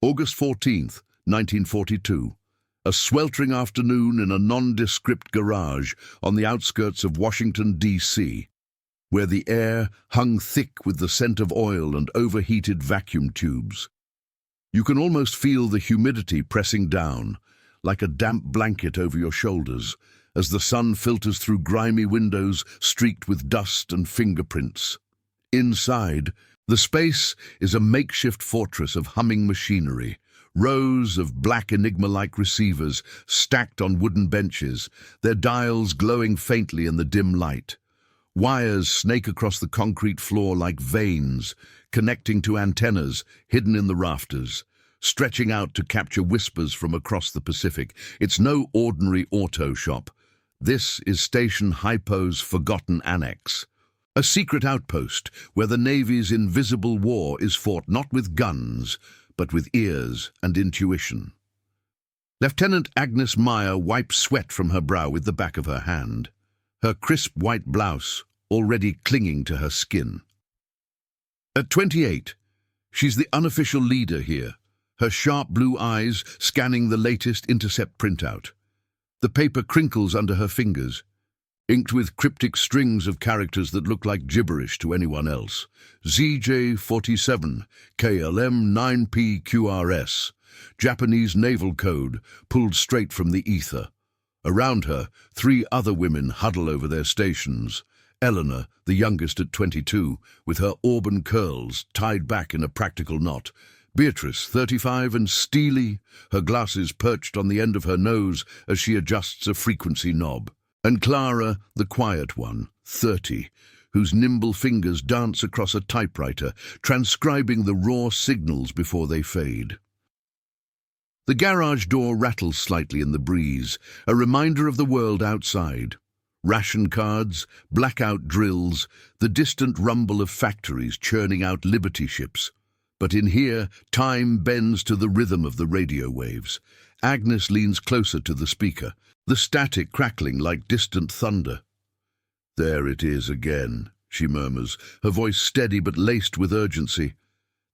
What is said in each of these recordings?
August 14th, 1942. A sweltering afternoon in a nondescript garage on the outskirts of Washington, D.C., where the air hung thick with the scent of oil and overheated vacuum tubes. You can almost feel the humidity pressing down, like a damp blanket over your shoulders, as the sun filters through grimy windows streaked with dust and fingerprints. Inside, the space is a makeshift fortress of humming machinery, rows of black Enigma-like receivers stacked on wooden benches, their dials glowing faintly in the dim light. Wires snake across the concrete floor like veins, connecting to antennas hidden in the rafters, stretching out to capture whispers from across the Pacific. It's no ordinary auto shop. This is Station Hypo's forgotten annex, a secret outpost where the Navy's invisible war is fought not with guns, but with ears and intuition. Lieutenant Agnes Meyer wipes sweat from her brow with the back of her hand, her crisp white blouse already clinging to her skin. At 28, she's the unofficial leader here, her sharp blue eyes scanning the latest intercept printout. The paper crinkles under her fingers, inked with cryptic strings of characters that look like gibberish to anyone else. ZJ-47, KLM 9PQRS, Japanese naval code pulled straight from the ether. Around her, 3 other women huddle over their stations. Eleanor, the youngest at 22, with her auburn curls tied back in a practical knot. Beatrice, 35, and steely, her glasses perched on the end of her nose as she adjusts a frequency knob. And Clara, the quiet one, 30, whose nimble fingers dance across a typewriter, transcribing the raw signals before they fade. The garage door rattles slightly in the breeze, a reminder of the world outside. Ration cards, blackout drills, the distant rumble of factories churning out Liberty ships. But in here, time bends to the rhythm of the radio waves. Agnes leans closer to the speaker, the static crackling like distant thunder. "There it is again," she murmurs, her voice steady but laced with urgency.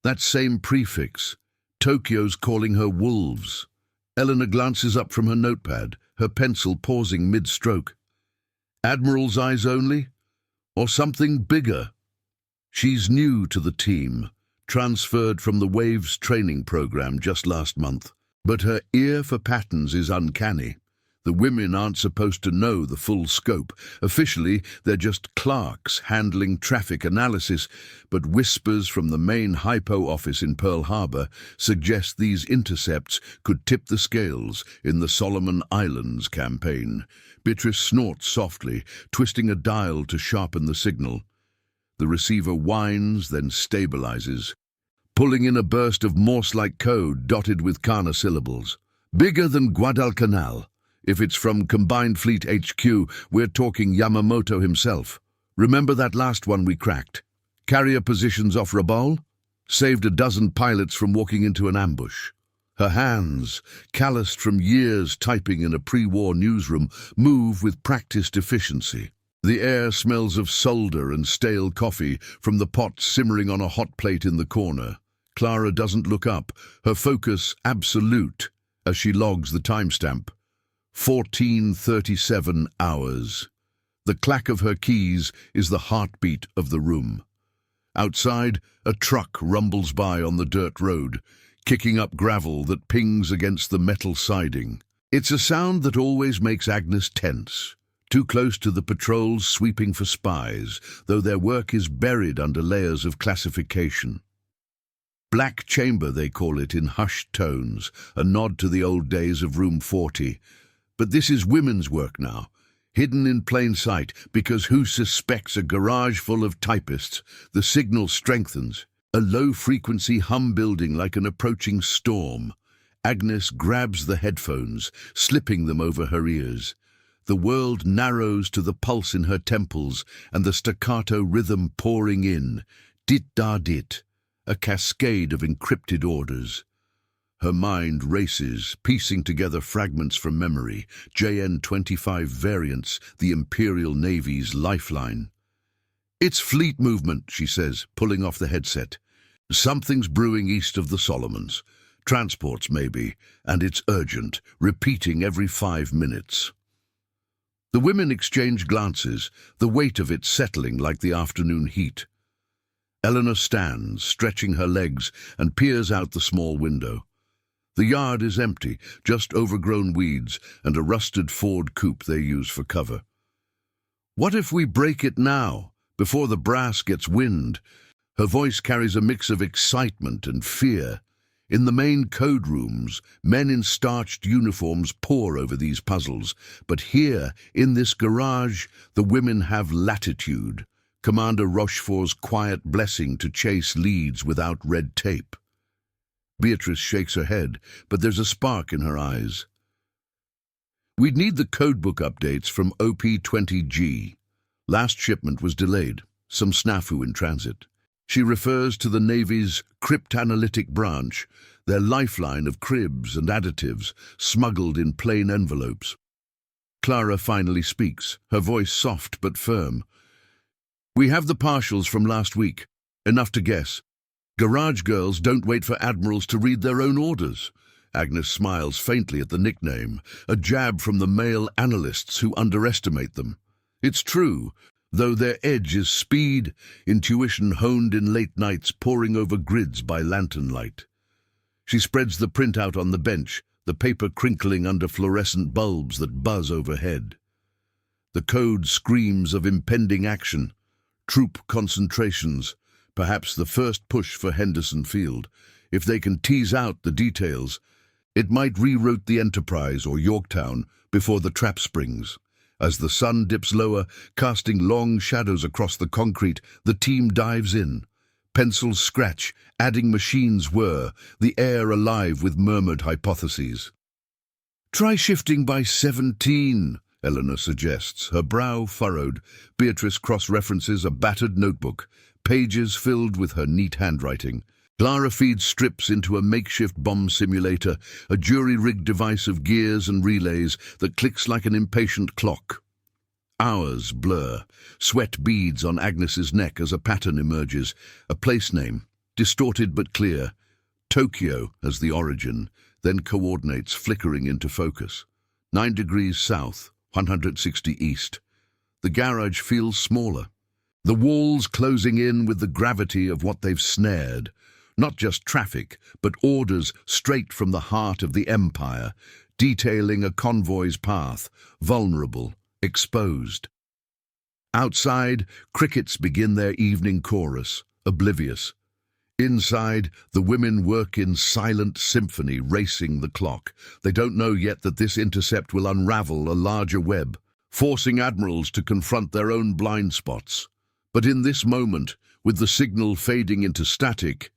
That same prefix. Tokyo's calling her wolves. Eleanor glances up from her notepad, her pencil pausing mid-stroke. Admirals' eyes only? Or something bigger? She's new to the team, transferred from the Waves training program just last month. But her ear for patterns is uncanny. The women aren't supposed to know the full scope. Officially, they're just clerks handling traffic analysis, but whispers from the main Hypo office in Pearl Harbor suggest these intercepts could tip the scales in the Solomon Islands campaign. Beatrice snorts softly, twisting a dial to sharpen the signal. The receiver whines, then stabilizes, pulling in a burst of Morse-like code dotted with kana syllables. Bigger than Guadalcanal. If it's from Combined Fleet HQ, we're talking Yamamoto himself. Remember that last one we cracked? Carrier positions off Rabaul? Saved a dozen pilots from walking into an ambush. Her hands, calloused from years typing in a pre-war newsroom, move with practiced efficiency. The air smells of solder and stale coffee from the pot simmering on a hot plate in the corner. Clara doesn't look up, her focus absolute, as she logs the timestamp. 14:37 hours. The clack of her keys is the heartbeat of the room. Outside, a truck rumbles by on the dirt road, kicking up gravel that pings against the metal siding. It's a sound that always makes Agnes tense, too close to the patrols sweeping for spies, though their work is buried under layers of classification. Black chamber, they call it in hushed tones, a nod to the old days of Room 40. But this is women's work now, hidden in plain sight, because who suspects a garage full of typists? The signal strengthens, a low-frequency hum building like an approaching storm. Agnes grabs the headphones, slipping them over her ears. The world narrows to the pulse in her temples and the staccato rhythm pouring in. Dit-da-dit, a cascade of encrypted orders. Her mind races, piecing together fragments from memory. JN-25 variants, the Imperial Navy's lifeline. "It's fleet movement," she says, pulling off the headset. "Something's brewing east of the Solomons. Transports, maybe, and it's urgent, repeating every 5 minutes. The women exchange glances, the weight of it settling like the afternoon heat. Eleanor stands, stretching her legs, and peers out the small window. The yard is empty, just overgrown weeds and a rusted Ford coupe they use for cover. What if we break it now, before the brass gets wind? Her voice carries a mix of excitement and fear. In the main code rooms, men in starched uniforms pore over these puzzles, but here, in this garage, the women have latitude. Commander Rochefort's quiet blessing to chase leads without red tape. Beatrice shakes her head, but there's a spark in her eyes. We'd need the codebook updates from OP-20G. Last shipment was delayed, some snafu in transit. She refers to the Navy's cryptanalytic branch, their lifeline of cribs and additives smuggled in plain envelopes. Clara finally speaks, her voice soft but firm. We have the partials from last week, enough to guess. Garage girls don't wait for admirals to read their own orders. Agnes smiles faintly at the nickname, a jab from the male analysts who underestimate them. It's true, though their edge is speed, intuition honed in late nights poring over grids by lantern light. She spreads the printout on the bench, the paper crinkling under fluorescent bulbs that buzz overhead. The code screams of impending action, troop concentrations, perhaps the first push for Henderson Field. If they can tease out the details, it might reroute the Enterprise or Yorktown before the trap springs. As the sun dips lower, casting long shadows across the concrete, the team dives in. Pencils scratch, adding machines whir, the air alive with murmured hypotheses. Try shifting by 17, Eleanor suggests, her brow furrowed. Beatrice cross-references a battered notebook, pages filled with her neat handwriting. Clara feeds strips into a makeshift bomb simulator, a jury-rigged device of gears and relays that clicks like an impatient clock. Hours blur, sweat beads on Agnes's neck as a pattern emerges, a place name, distorted but clear, Tokyo as the origin, then coordinates flickering into focus. 9 degrees south, 160 east. The garage feels smaller. The walls closing in with the gravity of what they've snared. Not just traffic, but orders straight from the heart of the Empire, detailing a convoy's path, vulnerable, exposed. Outside, crickets begin their evening chorus, oblivious. Inside, the women work in silent symphony, racing the clock. They don't know yet that this intercept will unravel a larger web, forcing admirals to confront their own blind spots. But in this moment, with the signal fading into static,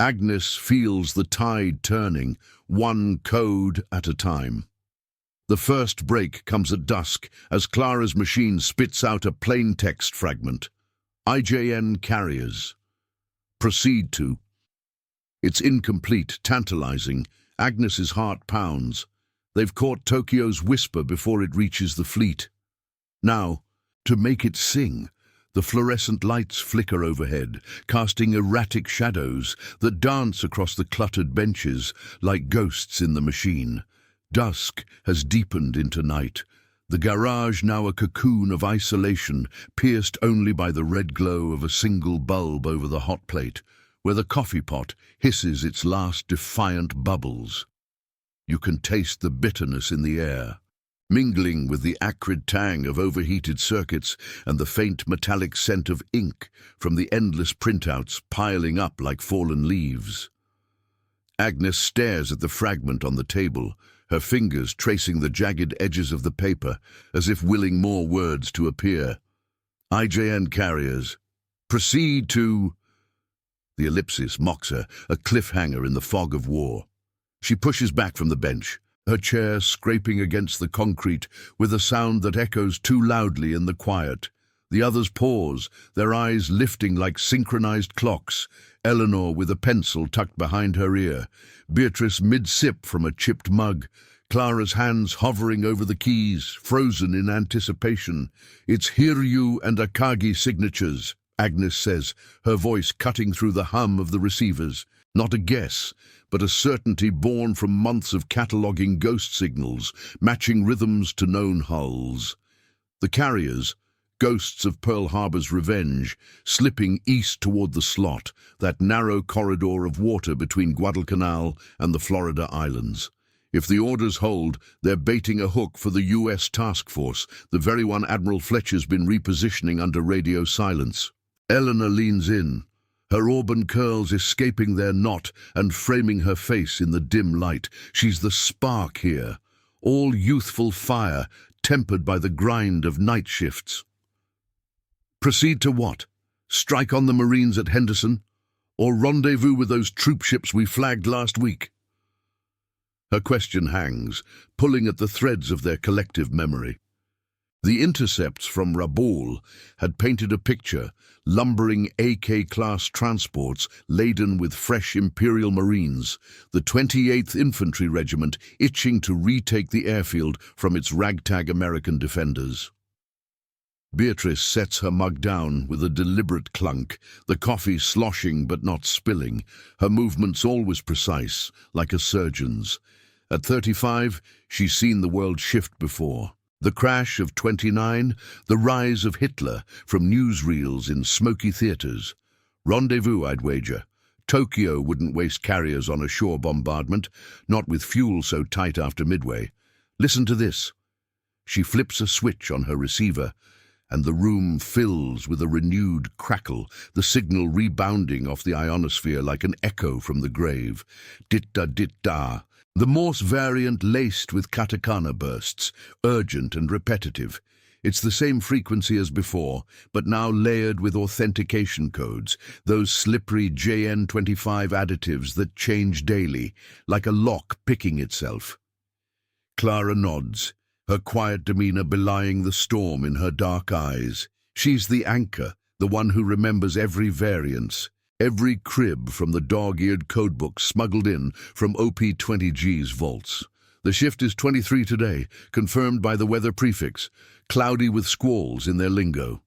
Agnes feels the tide turning, one code at a time. The first break comes at dusk as Clara's machine spits out a plain text fragment. IJN carriers. Proceed to. It's incomplete, tantalizing. Agnes's heart pounds. They've caught Tokyo's whisper before it reaches the fleet. Now, to make it sing, the fluorescent lights flicker overhead, casting erratic shadows that dance across the cluttered benches like ghosts in the machine. Dusk has deepened into night, the garage now a cocoon of isolation, pierced only by the red glow of a single bulb over the hot plate, where the coffee pot hisses its last defiant bubbles. You can taste the bitterness in the air, mingling with the acrid tang of overheated circuits and the faint metallic scent of ink from the endless printouts piling up like fallen leaves. Agnes stares at the fragment on the table, her fingers tracing the jagged edges of the paper as if willing more words to appear. IJN carriers. Proceed to... The ellipsis mocks her, a cliffhanger in the fog of war. She pushes back from the bench, her chair scraping against the concrete with a sound that echoes too loudly in the quiet. The others pause, their eyes lifting like synchronized clocks, Eleanor with a pencil tucked behind her ear, Beatrice mid-sip from a chipped mug, Clara's hands hovering over the keys, frozen in anticipation. It's Hiryu and Akagi signatures, Agnes says, her voice cutting through the hum of the receivers. Not a guess, but a certainty born from months of cataloguing ghost signals, matching rhythms to known hulls. The carriers, ghosts of Pearl Harbor's revenge, slipping east toward the slot, that narrow corridor of water between Guadalcanal and the Florida Islands. If the orders hold, they're baiting a hook for the U.S. task force, the very one Admiral Fletcher's been repositioning under radio silence. Eleanor leans in, her auburn curls escaping their knot and framing her face in the dim light. She's the spark here, all youthful fire, tempered by the grind of night shifts. Proceed to what? Strike on the Marines at Henderson? Or rendezvous with those troop ships we flagged last week? Her question hangs, pulling at the threads of their collective memory. The intercepts from Rabaul had painted a picture, lumbering AK-class transports laden with fresh Imperial Marines, the 28th Infantry Regiment itching to retake the airfield from its ragtag American defenders. Beatrice sets her mug down with a deliberate clunk, the coffee sloshing but not spilling, her movements always precise, like a surgeon's. At 35, she's seen the world shift before. The crash of 29, the rise of Hitler from newsreels in smoky theaters. Rendezvous, I'd wager. Tokyo wouldn't waste carriers on a shore bombardment, not with fuel so tight after Midway. Listen to this. She flips a switch on her receiver, and the room fills with a renewed crackle, the signal rebounding off the ionosphere like an echo from the grave. Dit-da-dit-da. The Morse variant laced with katakana bursts, urgent and repetitive. It's the same frequency as before, but now layered with authentication codes, those slippery JN25 additives that change daily, like a lock picking itself. Clara nods, her quiet demeanor belying the storm in her dark eyes. She's the anchor, the one who remembers every variance, every crib from the dog-eared codebook smuggled in from OP-20G's vaults. The shift is 23 today, confirmed by the weather prefix, cloudy with squalls in their lingo.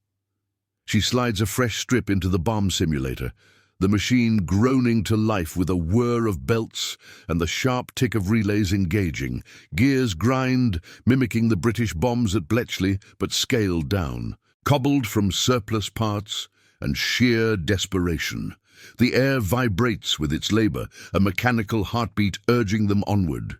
She slides a fresh strip into the bomb simulator, the machine groaning to life with a whir of belts and the sharp tick of relays engaging. Gears grind, mimicking the British bombs at Bletchley, but scaled down, cobbled from surplus parts and sheer desperation. The air vibrates with its labor, a mechanical heartbeat urging them onward.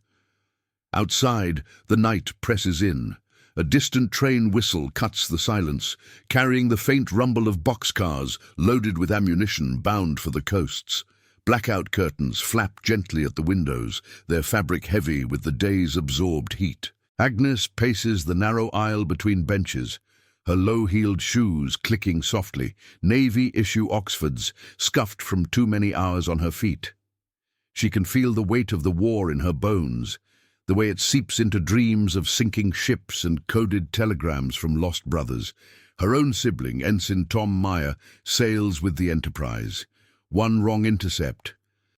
Outside, the night presses in. A distant train whistle cuts the silence, carrying the faint rumble of boxcars loaded with ammunition bound for the coasts. Blackout curtains flap gently at the windows, their fabric heavy with the day's absorbed heat. Agnes paces the narrow aisle between benches, her low-heeled shoes clicking softly, Navy-issue Oxfords scuffed from too many hours on her feet. She can feel the weight of the war in her bones, the way it seeps into dreams of sinking ships and coded telegrams from lost brothers. Her own sibling, Ensign Tom Meyer, sails with the Enterprise. One wrong intercept,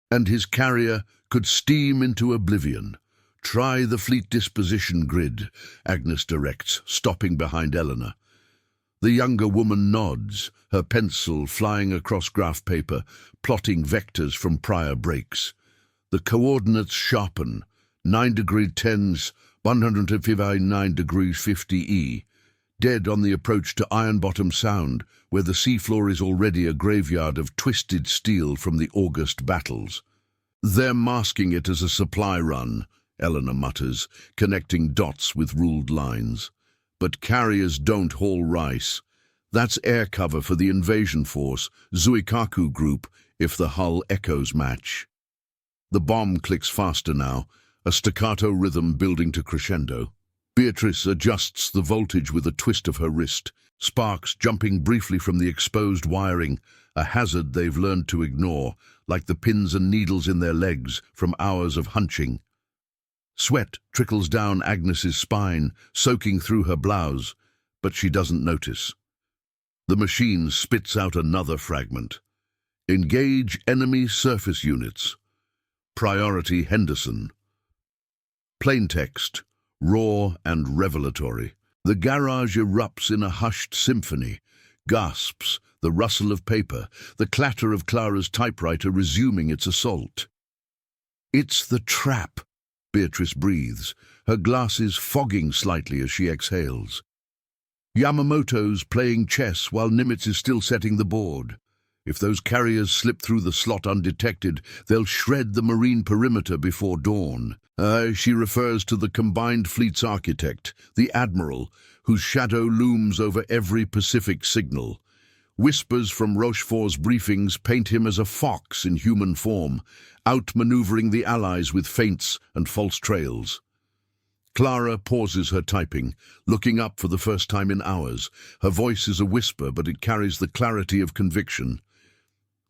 and his carrier could steam into oblivion. Try the fleet disposition grid, Agnes directs, stopping behind Eleanor. The younger woman nods, her pencil flying across graph paper, plotting vectors from prior breaks. The coordinates sharpen, 9 degree 10s, 159 degrees 50E, dead on the approach to Iron Bottom Sound, where the seafloor is already a graveyard of twisted steel from the August battles. They're masking it as a supply run, Eleanor mutters, connecting dots with ruled lines. But carriers don't haul rice. That's air cover for the invasion force, Zuikaku Group, if the hull echoes match. The bomb clicks faster now, a staccato rhythm building to crescendo. Beatrice adjusts the voltage with a twist of her wrist, sparks jumping briefly from the exposed wiring, a hazard they've learned to ignore, like the pins and needles in their legs from hours of hunching. Sweat trickles down Agnes's spine, soaking through her blouse, but she doesn't notice. The machine spits out another fragment. Engage enemy surface units. Priority Henderson. Plain text, raw and revelatory. The garage erupts in a hushed symphony, gasps, the rustle of paper, the clatter of Clara's typewriter resuming its assault. It's the trap, Beatrice breathes, her glasses fogging slightly as she exhales. Yamamoto's playing chess while Nimitz is still setting the board. If those carriers slip through the slot undetected, they'll shred the marine perimeter before dawn. She refers to the combined fleet's architect, the Admiral, whose shadow looms over every Pacific signal. Whispers from Rochefort's briefings paint him as a fox in human form, outmaneuvering the Allies with feints and false trails. Clara pauses her typing, looking up for the first time in hours. Her voice is a whisper, but it carries the clarity of conviction.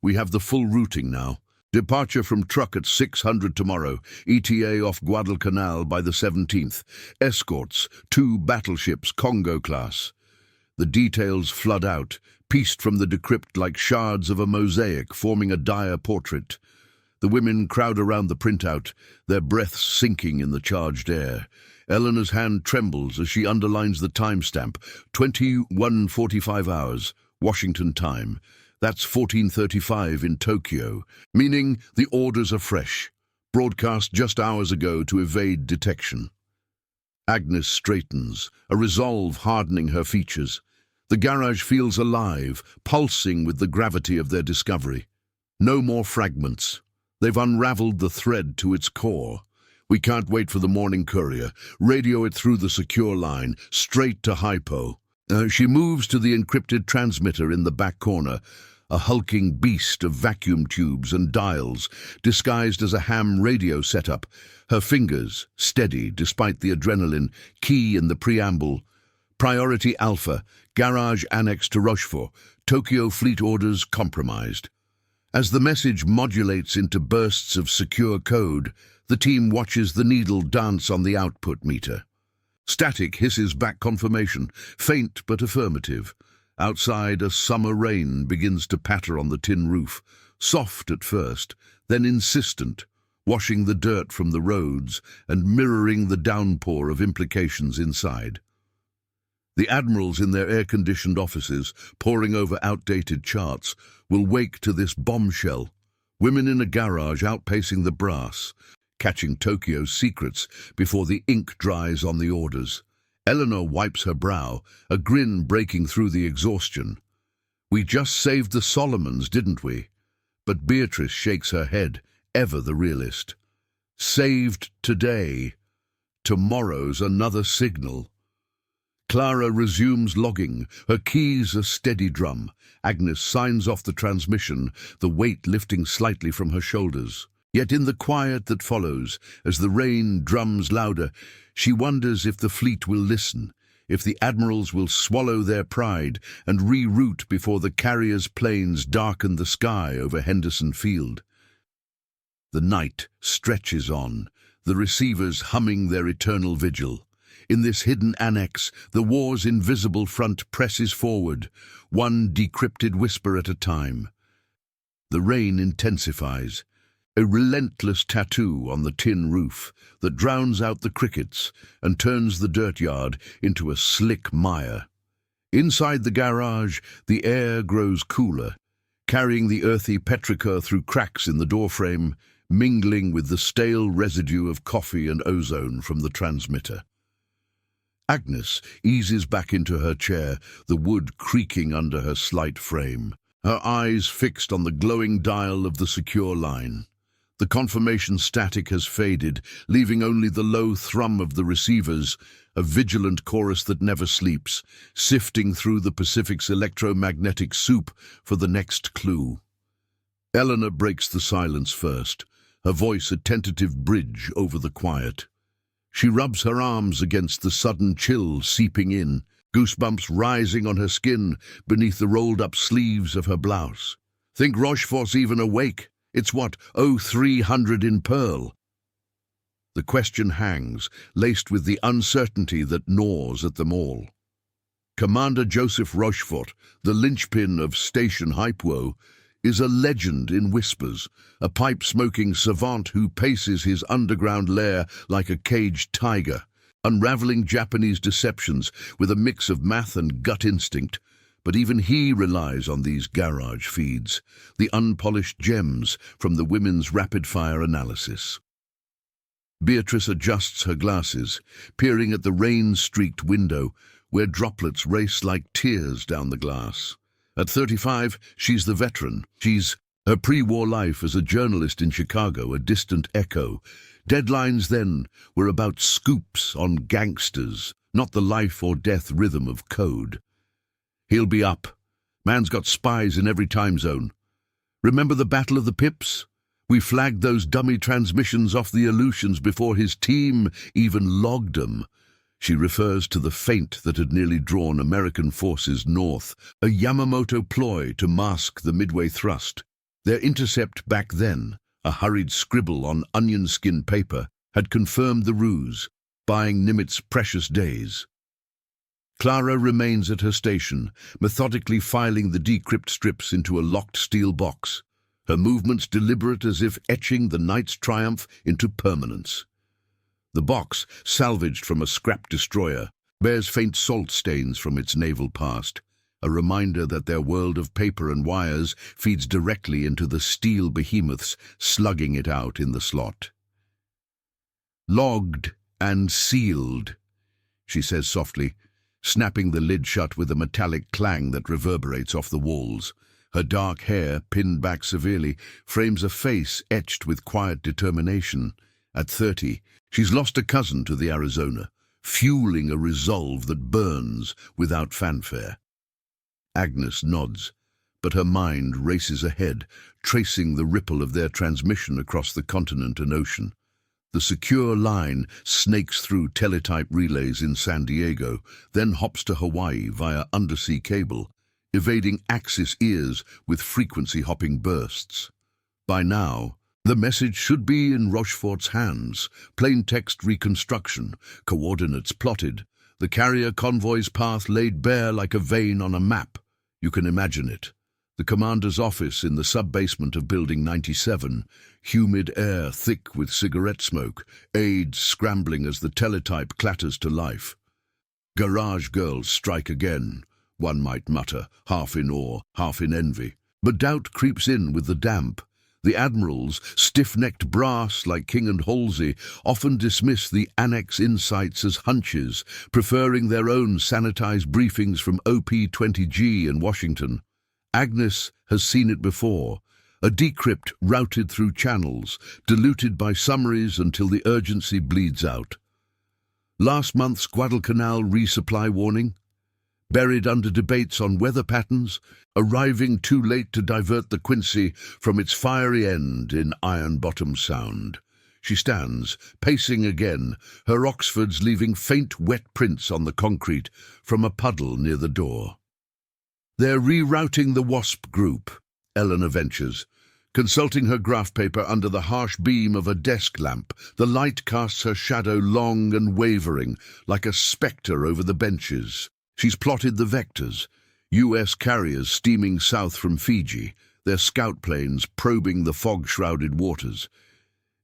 We have the full routing now. Departure from truck at 600 tomorrow, ETA off Guadalcanal by the 17th. Escorts, 2 battleships, Congo class. The details flood out, pieced from the decrypt like shards of a mosaic forming a dire portrait. The women crowd around the printout, their breaths sinking in the charged air. Eleanor's hand trembles as she underlines the timestamp, 21:45 hours, Washington time. That's 14:35 in Tokyo, meaning the orders are fresh, broadcast just hours ago to evade detection. Agnes straightens, a resolve hardening her features. The garage feels alive, pulsing with the gravity of their discovery. No more fragments. They've unraveled the thread to its core. We can't wait for the morning courier. Radio it through the secure line, straight to Hypo. She moves to the encrypted transmitter in the back corner, a hulking beast of vacuum tubes and dials, disguised as a ham radio setup. Her fingers, steady despite the adrenaline, key in the preamble. Priority Alpha, garage annex to Rochefort, Tokyo fleet orders compromised. As the message modulates into bursts of secure code, the team watches the needle dance on the output meter. Static hisses back confirmation, faint but affirmative. Outside, a summer rain begins to patter on the tin roof, soft at first, then insistent, washing the dirt from the roads and mirroring the downpour of implications inside. The admirals in their air-conditioned offices, poring over outdated charts, will wake to this bombshell. Women in a garage outpacing the brass, catching Tokyo's secrets before the ink dries on the orders. Eleanor wipes her brow, a grin breaking through the exhaustion. We just saved the Solomons, didn't we? But Beatrice shakes her head, ever the realist. Saved today. Tomorrow's another signal. Clara resumes logging, her keys a steady drum. Agnes signs off the transmission, the weight lifting slightly from her shoulders. Yet in the quiet that follows, as the rain drums louder, she wonders if the fleet will listen, if the admirals will swallow their pride and reroute before the carrier's planes darken the sky over Henderson Field. The night stretches on, the receivers humming their eternal vigil. In this hidden annex, the war's invisible front presses forward, one decrypted whisper at a time. The rain intensifies, a relentless tattoo on the tin roof that drowns out the crickets and turns the dirt yard into a slick mire. Inside the garage, the air grows cooler, carrying the earthy petrichor through cracks in the doorframe, mingling with the stale residue of coffee and ozone from the transmitter. Agnes eases back into her chair, the wood creaking under her slight frame, her eyes fixed on the glowing dial of the secure line. The confirmation static has faded, leaving only the low thrum of the receivers, a vigilant chorus that never sleeps, sifting through the Pacific's electromagnetic soup for the next clue. Eleanor breaks the silence first, her voice a tentative bridge over the quiet. She rubs her arms against the sudden chill seeping in, goosebumps rising on her skin beneath the rolled-up sleeves of her blouse. Think Rochefort's even awake? It's what, 0300 in Pearl? The question hangs, laced with the uncertainty that gnaws at them all. Commander Joseph Rochefort, the linchpin of Station Hypo, is a legend in whispers, a pipe-smoking savant who paces his underground lair like a caged tiger, unraveling Japanese deceptions with a mix of math and gut instinct. But even he relies on these garage feeds, the unpolished gems from the women's rapid-fire analysis. Beatrice adjusts her glasses, peering at the rain-streaked window, where droplets race like tears down the glass. At 35, she's the veteran. Her pre-war life as a journalist in Chicago, a distant echo. Deadlines then were about scoops on gangsters, not the life or death rhythm of code. He'll be up. Man's got spies in every time zone. Remember the Battle of the Pips? We flagged those dummy transmissions off the Aleutians before his team even logged them. She refers to the feint that had nearly drawn American forces north, a Yamamoto ploy to mask the Midway thrust. Their intercept back then, a hurried scribble on onion skin paper, had confirmed the ruse, buying Nimitz precious days. Clara remains at her station, methodically filing the decrypt strips into a locked steel box, her movements deliberate as if etching the night's triumph into permanence. The box, salvaged from a scrap destroyer, bears faint salt stains from its naval past, a reminder that their world of paper and wires feeds directly into the steel behemoths slugging it out in the slot. "Logged and sealed," she says softly, snapping the lid shut with a metallic clang that reverberates off the walls. Her dark hair, pinned back severely, frames a face etched with quiet determination. At 30, she's lost a cousin to the Arizona, fueling a resolve that burns without fanfare. Agnes nods, but her mind races ahead, tracing the ripple of their transmission across the continent and ocean. The secure line snakes through teletype relays in San Diego, then hops to Hawaii via undersea cable, evading Axis ears with frequency-hopping bursts. By now, the message should be in Rochefort's hands, plain text reconstruction, coordinates plotted, the carrier convoy's path laid bare like a vein on a map. You can imagine it. The commander's office in the sub-basement of Building 97, humid air thick with cigarette smoke, aides scrambling as the teletype clatters to life. Garage girls strike again, one might mutter, half in awe, half in envy. But doubt creeps in with the damp. The Admirals, stiff-necked brass like King and Halsey, often dismiss the annex insights as hunches, preferring their own sanitized briefings from OP-20G in Washington. Agnes has seen it before, a decrypt routed through channels, diluted by summaries until the urgency bleeds out. Last month's Guadalcanal resupply warning? Buried under debates on weather patterns, arriving too late to divert the Quincy from its fiery end in Iron Bottom Sound. She stands, pacing again, her Oxfords leaving faint wet prints on the concrete from a puddle near the door. "They're rerouting the WASP group," Eleanor ventures, consulting her graph paper under the harsh beam of a desk lamp. The light casts her shadow long and wavering, like a spectre over the benches. She's plotted the vectors, U.S. carriers steaming south from Fiji, their scout planes probing the fog-shrouded waters.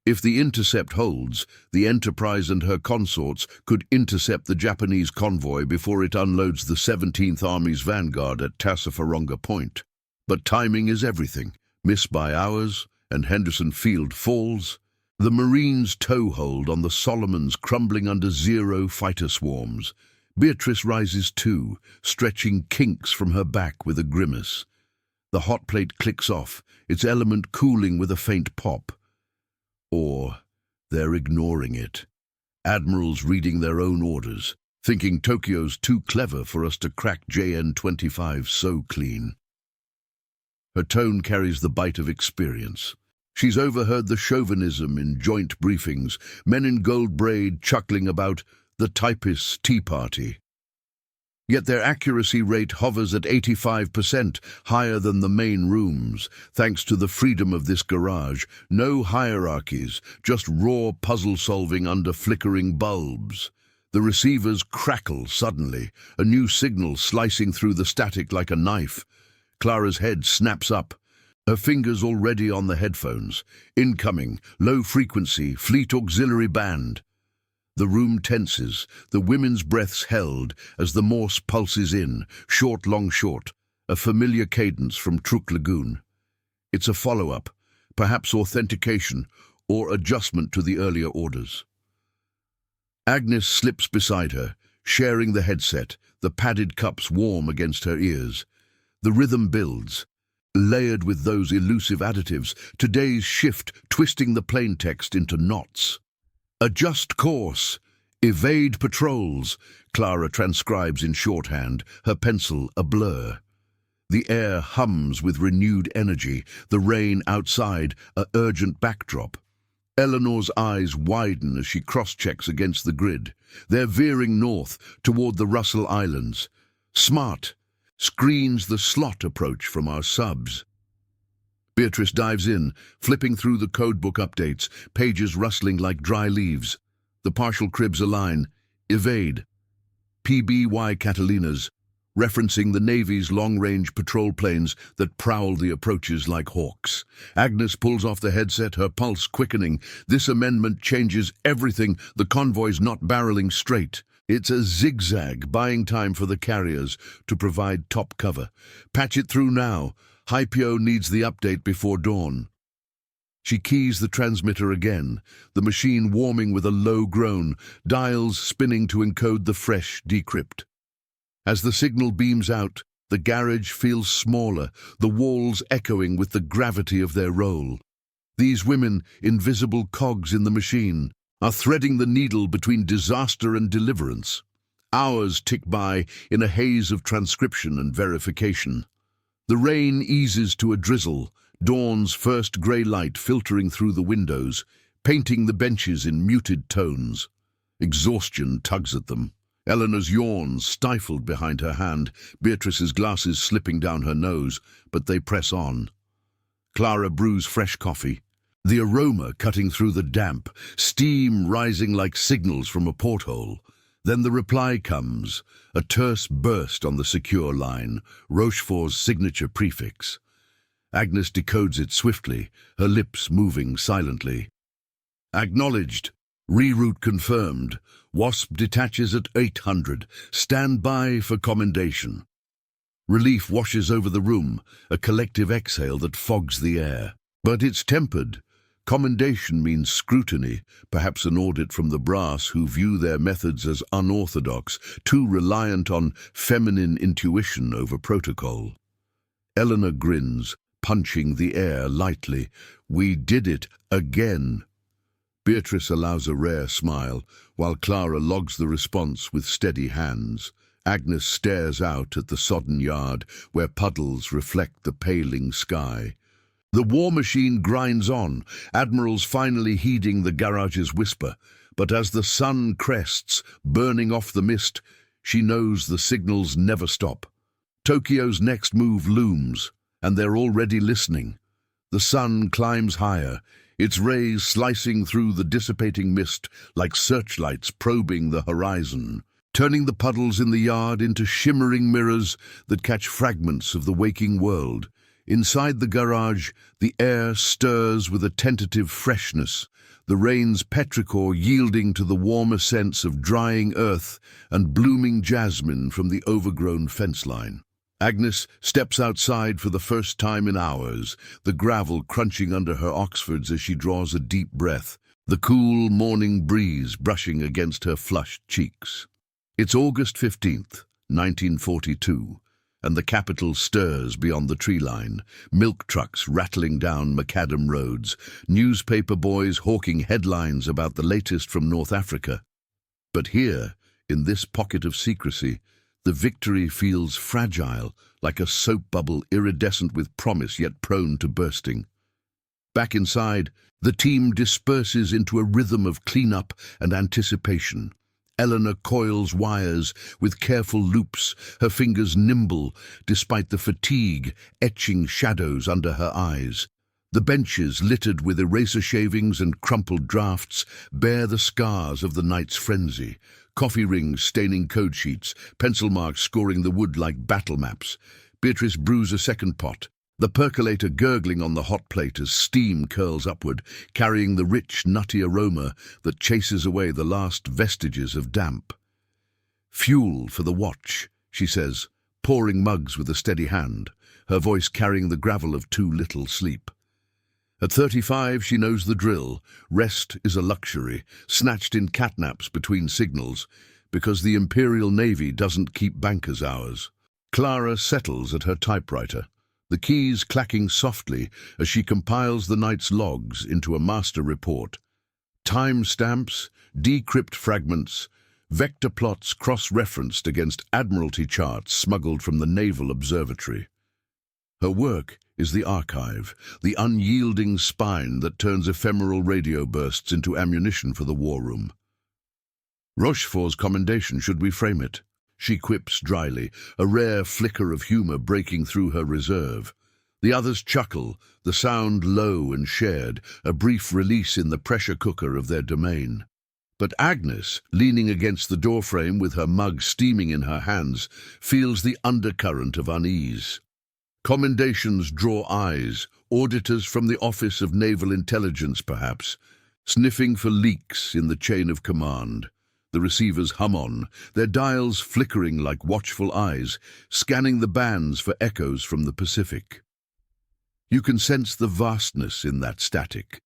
If the intercept holds, the Enterprise and her consorts could intercept the Japanese convoy before it unloads the 17th Army's vanguard at Tassafaronga Point. But timing is everything. Miss by hours, and Henderson Field falls. The Marines' toehold on the Solomons crumbling under Zero fighter swarms. Beatrice rises too, stretching kinks from her back with a grimace. The hot plate clicks off, its element cooling with a faint pop. Or they're ignoring it. Admirals reading their own orders, thinking Tokyo's too clever for us to crack JN-25 so clean. Her tone carries the bite of experience. She's overheard the chauvinism in joint briefings, men in gold braid chuckling about the typist's tea party. Yet their accuracy rate hovers at 85%, higher than the main rooms, thanks to the freedom of this garage. No hierarchies, just raw puzzle-solving under flickering bulbs. The receivers crackle suddenly, a new signal slicing through the static like a knife. Clara's head snaps up, her fingers already on the headphones. Incoming, low frequency, fleet auxiliary band. The room tenses, the women's breaths held as the Morse pulses in, short, long, short, a familiar cadence from Truk Lagoon. It's a follow-up, perhaps authentication, or adjustment to the earlier orders. Agnes slips beside her, sharing the headset, the padded cups warm against her ears. The rhythm builds, layered with those elusive additives, today's shift twisting the plain text into knots. Adjust course, evade patrols, Clara transcribes in shorthand, her pencil a blur. The air hums with renewed energy, the rain outside a urgent backdrop. Eleanor's eyes widen as she cross-checks against the grid. They're veering north toward the Russell Islands. Smart screens the slot approach from our subs. Beatrice dives in, flipping through the codebook updates, pages rustling like dry leaves. The partial cribs align. Evade. PBY Catalinas, referencing the Navy's long-range patrol planes that prowl the approaches like hawks. Agnes pulls off the headset, her pulse quickening. This amendment changes everything. The convoy's not barreling straight. It's a zigzag, buying time for the carriers to provide top cover. Patch it through now. Hypio needs the update before dawn. She keys the transmitter again, the machine warming with a low groan, dials spinning to encode the fresh decrypt. As the signal beams out, the garage feels smaller, the walls echoing with the gravity of their role. These women, invisible cogs in the machine, are threading the needle between disaster and deliverance. Hours tick by in a haze of transcription and verification. The rain eases to a drizzle, dawn's first grey light filtering through the windows, painting the benches in muted tones. Exhaustion tugs at them. Eleanor's yawns stifled behind her hand, Beatrice's glasses slipping down her nose, but they press on. Clara brews fresh coffee, the aroma cutting through the damp, steam rising like signals from a porthole. Then the reply comes, a terse burst on the secure line, Rochefort's signature prefix. Agnes decodes it swiftly, her lips moving silently. Acknowledged. Reroute confirmed. Wasp detaches at 800. Stand by for commendation. Relief washes over the room, a collective exhale that fogs the air. But it's tempered. Commendation means scrutiny, perhaps an audit from the brass who view their methods as unorthodox, too reliant on feminine intuition over protocol. Eleanor grins, punching the air lightly. We did it again. Beatrice allows a rare smile, while Clara logs the response with steady hands. Agnes stares out at the sodden yard, where puddles reflect the paling sky. The war machine grinds on, Admirals finally heeding the garage's whisper. But as the sun crests, burning off the mist, she knows the signals never stop. Tokyo's next move looms, and they're already listening. The sun climbs higher, its rays slicing through the dissipating mist like searchlights probing the horizon, turning the puddles in the yard into shimmering mirrors that catch fragments of the waking world. Inside the garage, the air stirs with a tentative freshness, the rain's petrichor yielding to the warmer sense of drying earth and blooming jasmine from the overgrown fence line. Agnes steps outside for the first time in hours, the gravel crunching under her Oxfords as she draws a deep breath, the cool morning breeze brushing against her flushed cheeks. It's August 15th, 1942, and the capital stirs beyond the tree line, milk trucks rattling down macadam roads, newspaper boys hawking headlines about the latest from North Africa. But here, in this pocket of secrecy, the victory feels fragile, like a soap bubble iridescent with promise yet prone to bursting. Back inside, the team disperses into a rhythm of cleanup and anticipation. Eleanor coils wires with careful loops, her fingers nimble, despite the fatigue etching shadows under her eyes. The benches, littered with eraser shavings and crumpled drafts, bear the scars of the night's frenzy. Coffee rings staining code sheets, pencil marks scoring the wood like battle maps. Beatrice brews a second pot, the percolator gurgling on the hot plate as steam curls upward, carrying the rich, nutty aroma that chases away the last vestiges of damp. Fuel for the watch, she says, pouring mugs with a steady hand, her voice carrying the gravel of too little sleep. At 35, she knows the drill. Rest is a luxury, snatched in catnaps between signals, because the Imperial Navy doesn't keep bankers' hours. Clara settles at her typewriter, the keys clacking softly as she compiles the night's logs into a master report. Time-stamps, decrypt fragments, vector plots cross-referenced against Admiralty charts smuggled from the Naval Observatory. Her work is the archive, the unyielding spine that turns ephemeral radio bursts into ammunition for the war room. Rochefort's commendation should reframe it. She quips dryly, a rare flicker of humor breaking through her reserve. The others chuckle, the sound low and shared, a brief release in the pressure cooker of their domain. But Agnes, leaning against the doorframe with her mug steaming in her hands, feels the undercurrent of unease. Commendations draw eyes, auditors from the Office of Naval Intelligence perhaps, sniffing for leaks in the chain of command. The receivers hum on, their dials flickering like watchful eyes, scanning the bands for echoes from the Pacific. You can sense the vastness in that static.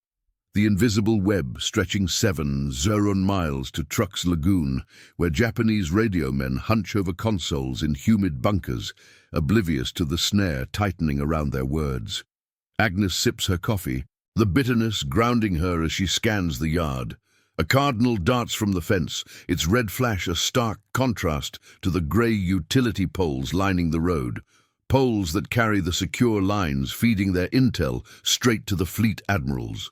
The invisible web stretching 7 Zoran miles to Truck's Lagoon, where Japanese radio men hunch over consoles in humid bunkers, oblivious to the snare tightening around their words. Agnes sips her coffee, the bitterness grounding her as she scans the yard. A cardinal darts from the fence, its red flash a stark contrast to the grey utility poles lining the road, poles that carry the secure lines feeding their intel straight to the fleet admirals.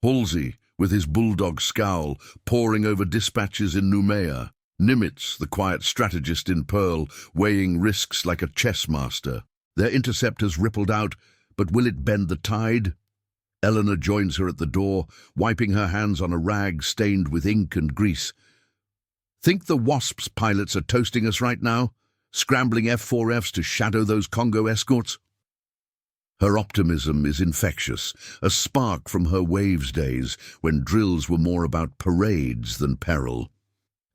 Halsey, with his bulldog scowl, poring over dispatches in Noumea. Nimitz, the quiet strategist in Pearl, weighing risks like a chess master. Their intercept has rippled out, but will it bend the tide? Eleanor joins her at the door, wiping her hands on a rag stained with ink and grease. Think the Wasp's pilots are toasting us right now? Scrambling F-4Fs to shadow those Congo escorts? Her optimism is infectious, a spark from her waves days when drills were more about parades than peril.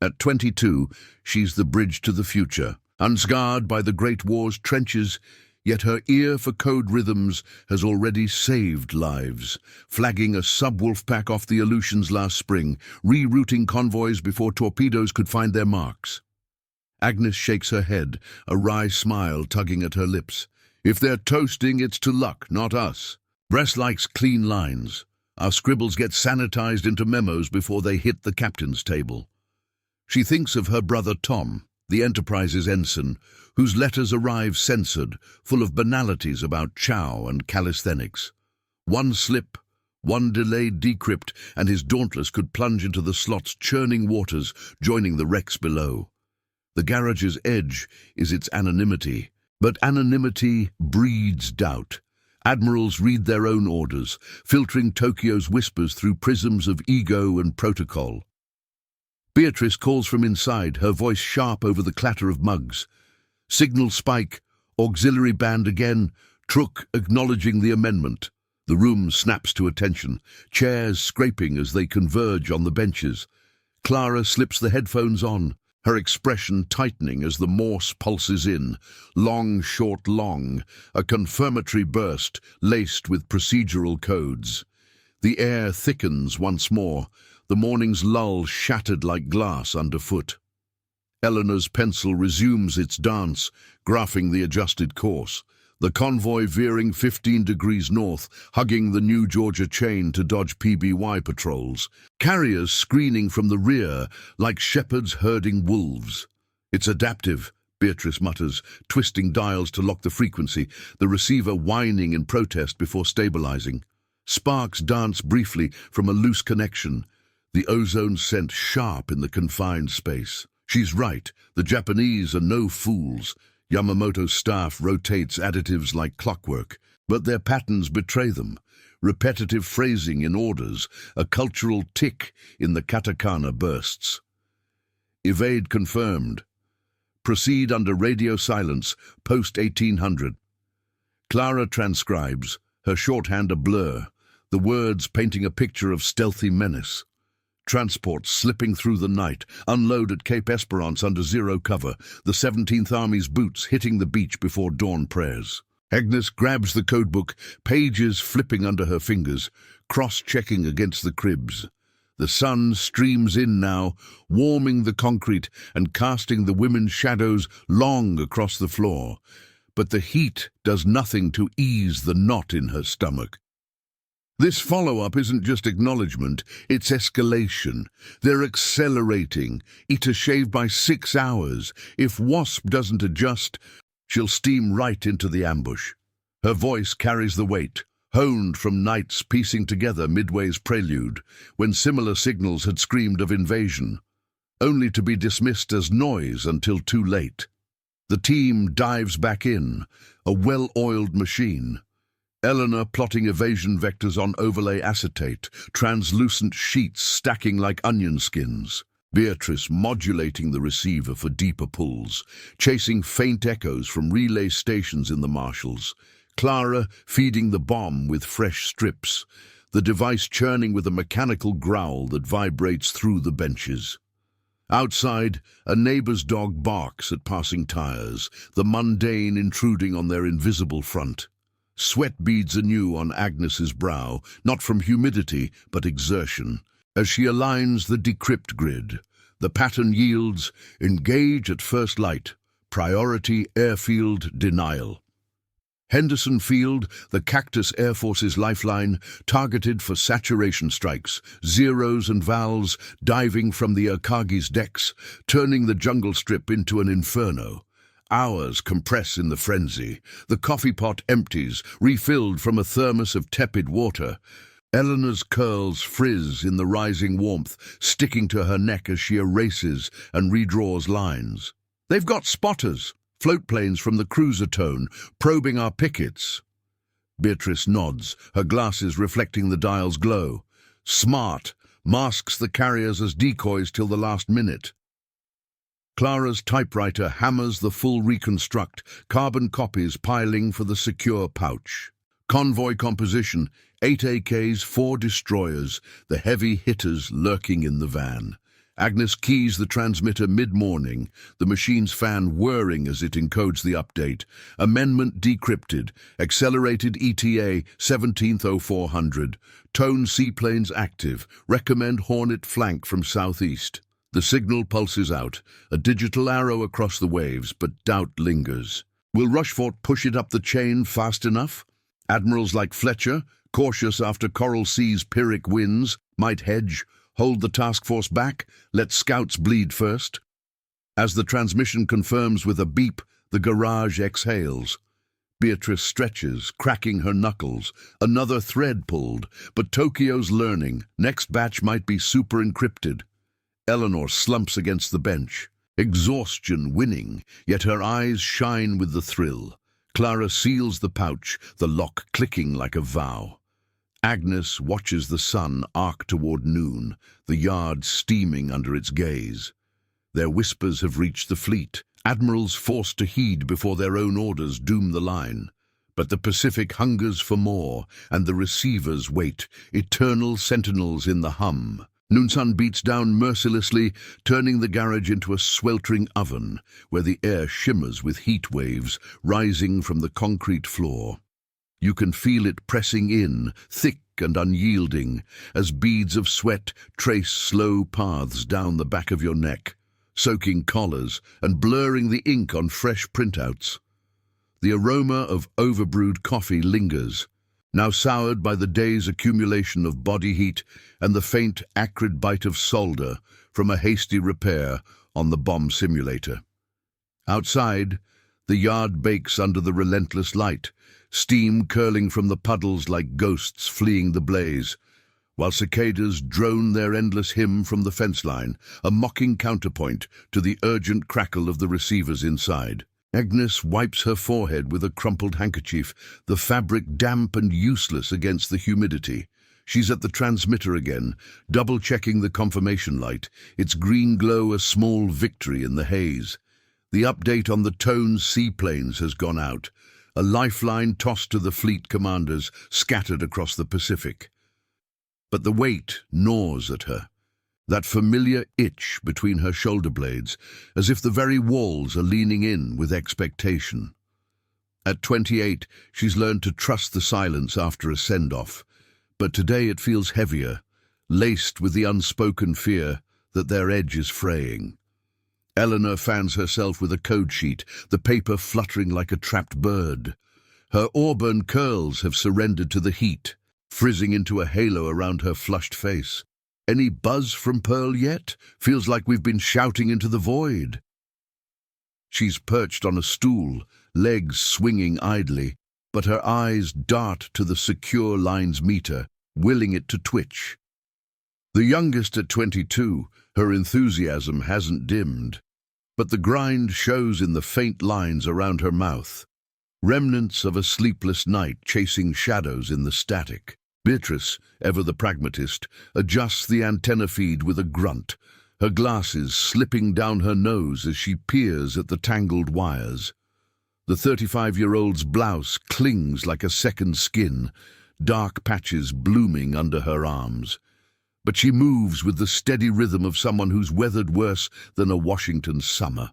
At 22, she's the bridge to the future, unscarred by the Great War's trenches, yet her ear for code rhythms has already saved lives, flagging a sub-wolf pack off the Aleutians last spring, rerouting convoys before torpedoes could find their marks. Agnes shakes her head, a wry smile tugging at her lips. If they're toasting, it's to luck, not us. Brest likes clean lines. Our scribbles get sanitized into memos before they hit the captain's table. She thinks of her brother Tom, the Enterprise's ensign, whose letters arrive censored, full of banalities about chow and calisthenics. One slip, one delayed decrypt, and his Dauntless could plunge into the slot's churning waters, joining the wrecks below. The garage's edge is its anonymity, but anonymity breeds doubt. Admirals read their own orders, filtering Tokyo's whispers through prisms of ego and protocol. Beatrice calls from inside, her voice sharp over the clatter of mugs. Signal spike, auxiliary band again, Truk acknowledging the amendment. The room snaps to attention, chairs scraping as they converge on the benches. Clara slips the headphones on, her expression tightening as the Morse pulses in. Long, short, long, a confirmatory burst laced with procedural codes. The air thickens once more, the morning's lull shattered like glass underfoot. Eleanor's pencil resumes its dance, graphing the adjusted course. The convoy veering 15 degrees north, hugging the New Georgia chain to dodge PBY patrols. Carriers screening from the rear like shepherds herding wolves. It's adaptive, Beatrice mutters, twisting dials to lock the frequency, the receiver whining in protest before stabilizing. Sparks dance briefly from a loose connection, the ozone scent sharp in the confined space. She's right, the Japanese are no fools. Yamamoto's staff rotates additives like clockwork, but their patterns betray them. Repetitive phrasing in orders, a cultural tick in the katakana bursts. Evade confirmed. Proceed under radio silence, post-1800. Clara transcribes, her shorthand a blur, the words painting a picture of stealthy menace. Transports slipping through the night, unload at Cape Esperance under zero cover, the 17th Army's boots hitting the beach before dawn prayers. Agnes grabs the codebook, pages flipping under her fingers, cross-checking against the cribs. The sun streams in now, warming the concrete and casting the women's shadows long across the floor. But the heat does nothing to ease the knot in her stomach. This follow-up isn't just acknowledgement, it's escalation. They're accelerating. Ita shaved by 6 hours. If Wasp doesn't adjust, she'll steam right into the ambush. Her voice carries the weight, honed from nights piecing together Midway's prelude, when similar signals had screamed of invasion, only to be dismissed as noise until too late. The team dives back in, a well-oiled machine. Eleanor plotting evasion vectors on overlay acetate, translucent sheets stacking like onion skins. Beatrice modulating the receiver for deeper pulls, chasing faint echoes from relay stations in the marshals. Clara feeding the bomb with fresh strips, the device churning with a mechanical growl that vibrates through the benches. Outside, a neighbor's dog barks at passing tires, the mundane intruding on their invisible front. Sweat beads anew on Agnes's brow, not from humidity, but exertion. As she aligns the decrypt grid, the pattern yields, engage at first light, priority airfield denial. Henderson Field, the Cactus Air Force's lifeline, targeted for saturation strikes, zeros and vals diving from the Akagi's decks, turning the jungle strip into an inferno. Hours compress in the frenzy. The coffee pot empties, refilled from a thermos of tepid water. Eleanor's curls frizz in the rising warmth, sticking to her neck as she erases and redraws lines. They've got spotters, float planes from the cruiser tone, probing our pickets. Beatrice nods, her glasses reflecting the dial's glow. Smart, masks the carriers as decoys till the last minute. Clara's typewriter hammers the full reconstruct, carbon copies piling for the secure pouch. Convoy composition, 8 AKs, 4 destroyers, the heavy hitters lurking in the van. Agnes keys the transmitter mid-morning, the machine's fan whirring as it encodes the update. Amendment decrypted, accelerated ETA 170400, tone seaplanes active, recommend Hornet flank from southeast. The signal pulses out, a digital arrow across the waves, but doubt lingers. Will Rushfort push it up the chain fast enough? Admirals like Fletcher, cautious after Coral Sea's Pyrrhic winds, might hedge, hold the task force back, let scouts bleed first. As the transmission confirms with a beep, the garage exhales. Beatrice stretches, cracking her knuckles. Another thread pulled, but Tokyo's learning. Next batch might be super-encrypted. Eleanor slumps against the bench, exhaustion winning, yet her eyes shine with the thrill. Clara seals the pouch, the lock clicking like a vow. Agnes watches the sun arc toward noon, the yard steaming under its gaze. Their whispers have reached the fleet, admirals forced to heed before their own orders doom the line. But the Pacific hungers for more, and the receivers wait, eternal sentinels in the hum. Noonsun beats down mercilessly, turning the garage into a sweltering oven, where the air shimmers with heat waves rising from the concrete floor. You can feel it pressing in, thick and unyielding, as beads of sweat trace slow paths down the back of your neck, soaking collars and blurring the ink on fresh printouts. The aroma of overbrewed coffee lingers, now soured by the day's accumulation of body heat and the faint, acrid bite of solder from a hasty repair on the bomb simulator. Outside, the yard bakes under the relentless light, steam curling from the puddles like ghosts fleeing the blaze, while cicadas drone their endless hymn from the fence line, a mocking counterpoint to the urgent crackle of the receivers inside. Agnes wipes her forehead with a crumpled handkerchief, the fabric damp and useless against the humidity. She's at the transmitter again, double-checking the confirmation light, its green glow a small victory in the haze. The update on the Tone seaplanes has gone out, a lifeline tossed to the fleet commanders scattered across the Pacific. But the weight gnaws at her, that familiar itch between her shoulder blades, as if the very walls are leaning in with expectation. At 28, she's learned to trust the silence after a send-off. But today it feels heavier, laced with the unspoken fear that their edge is fraying. Eleanor fans herself with a code sheet, the paper fluttering like a trapped bird. Her auburn curls have surrendered to the heat, frizzing into a halo around her flushed face. Any buzz from Pearl yet? Feels like we've been shouting into the void. She's perched on a stool, legs swinging idly, but her eyes dart to the secure lines meter, willing it to twitch. The youngest at 22, her enthusiasm hasn't dimmed, but the grind shows in the faint lines around her mouth, remnants of a sleepless night chasing shadows in the static. Beatrice, ever the pragmatist, adjusts the antenna feed with a grunt, her glasses slipping down her nose as she peers at the tangled wires. The 35-year-old's blouse clings like a second skin, dark patches blooming under her arms. But she moves with the steady rhythm of someone who's weathered worse than a Washington summer.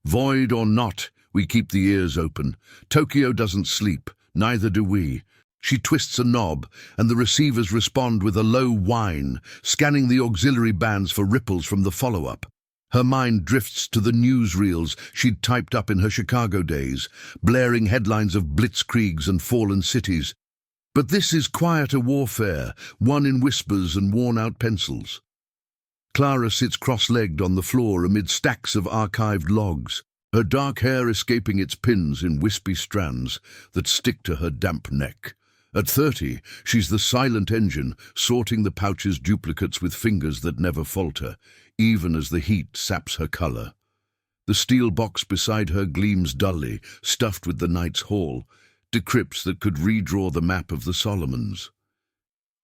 Void or not, we keep the ears open. Tokyo doesn't sleep, neither do we. She twists a knob, and the receivers respond with a low whine, scanning the auxiliary bands for ripples from the follow-up. Her mind drifts to the newsreels she'd typed up in her Chicago days, blaring headlines of blitzkriegs and fallen cities. But this is quieter warfare, won in whispers and worn-out pencils. Clara sits cross-legged on the floor amid stacks of archived logs, her dark hair escaping its pins in wispy strands that stick to her damp neck. At 30, she's the silent engine, sorting the pouch's duplicates with fingers that never falter, even as the heat saps her color. The steel box beside her gleams dully, stuffed with the night's haul, decrypts that could redraw the map of the Solomons.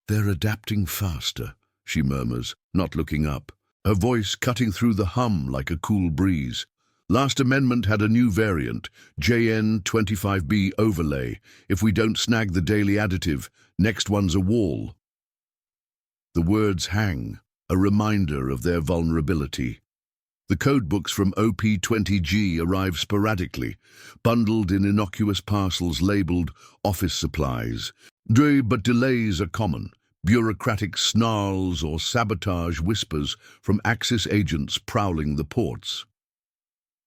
"They're adapting faster," she murmurs, not looking up, her voice cutting through the hum like a cool breeze. Last amendment had a new variant, JN25B overlay. If we don't snag the daily additive, next one's a wall. The words hang, a reminder of their vulnerability. The codebooks from OP20G arrive sporadically, bundled in innocuous parcels labeled office supplies. But delays are common, bureaucratic snarls or sabotage whispers from Axis agents prowling the ports.